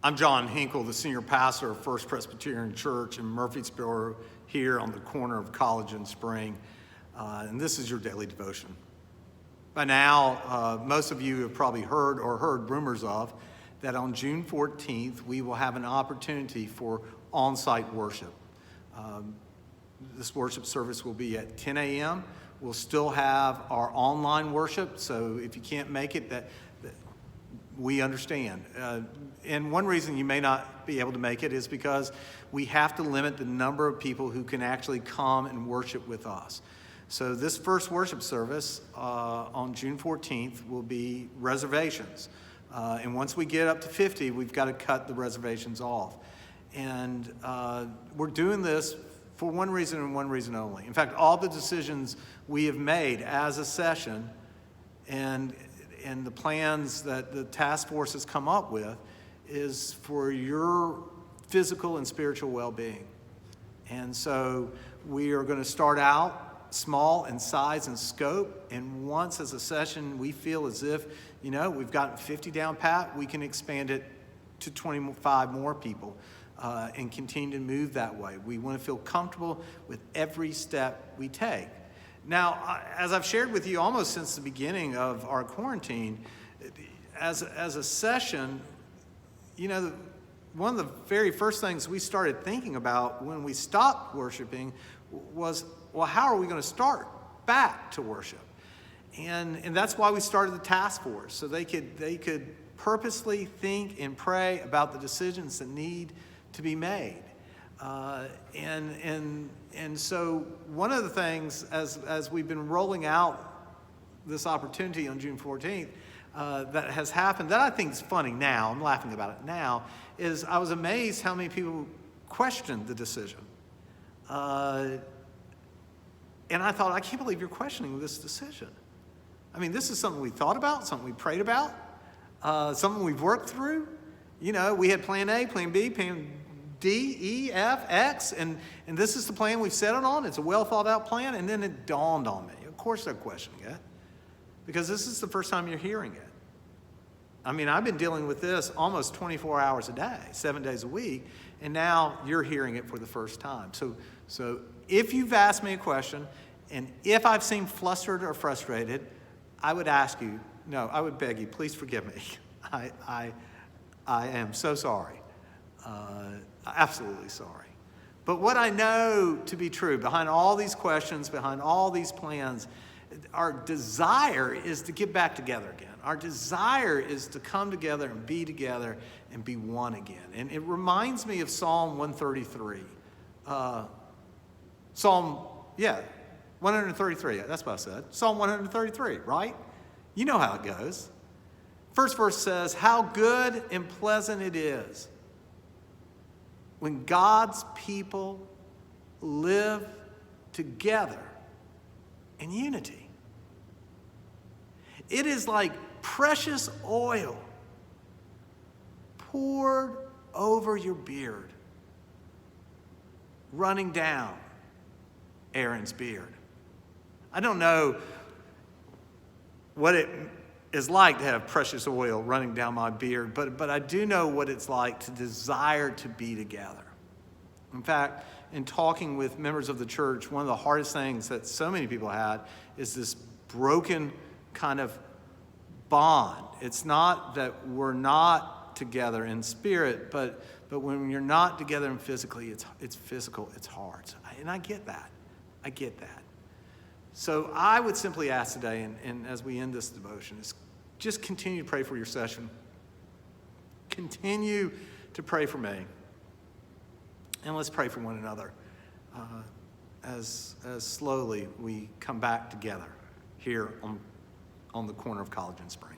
I'm John Hinkle, the senior pastor of First Presbyterian Church in Murfreesboro, here on the corner of College and Spring, and this is your daily devotion. By now, most of you have probably heard rumors of that on June 14th, we will have an opportunity for on-site worship. This worship service will be at 10 a.m. We'll still have our online worship, so if you can't make it, that we understand. And one reason you may not be able to make it is because we have to limit the number of people who can actually come and worship with us. So this first worship service on June 14th will be reservations. And once we get up to 50, we've got to cut the reservations off. And we're doing this for one reason and one reason only. In fact, all the decisions we have made as a session and the plans that the task force has come up with is for your physical and spiritual well-being. And so we are going to start out small in size and scope, and once as a session we feel as if, we've gotten 50 down pat, we can expand it to 25 more people and continue to move that way. We want to feel comfortable with every step we take. Now, as I've shared with you almost since the beginning of our quarantine, as a session, one of the very first things we started thinking about when we stopped worshiping was, well, how are we going to start back to worship? And that's why we started the task force, so they could purposely think and pray about the decisions that need to be made. And so one of the things, as we've been rolling out this opportunity on June 14th, that has happened, that I think is funny now, I'm laughing about it now, is I was amazed how many people questioned the decision. And I thought, I can't believe you're questioning this decision. I mean, this is something we thought about, something we prayed about, something we've worked through. We had plan A, plan B, plan D, E, F, X, and this is the plan we've settled on. It's a well thought out plan, and then it dawned on me. Of course they're questioning it, because this is the first time you're hearing it. I mean, I've been dealing with this almost 24 hours a day, 7 days a week, and now you're hearing it for the first time. So if you've asked me a question, and if I've seemed flustered or frustrated, I would beg you, please forgive me. I am so sorry. Absolutely sorry. But what I know to be true, behind all these questions, behind all these plans, our desire is to get back together again. Our desire is to come together and be one again. And it reminds me of Psalm 133. 133, that's what I said. Psalm 133, right? You know how it goes. First verse says, how good and pleasant it is when God's people live together in unity. It is like precious oil poured over your beard, running down Aaron's beard. I don't know what it is like to have precious oil running down my beard, but I do know what it's like to desire to be together. In fact, in talking with members of the church, one of the hardest things that so many people had is this broken kind of bond. It's not that we're not together in spirit, but when you're not together and physically, it's physical, it's hard. And I get that. So I would simply ask today, and as we end this devotion, is just continue to pray for your session. Continue to pray for me. And let's pray for one another as slowly we come back together here on the corner of College and Spring.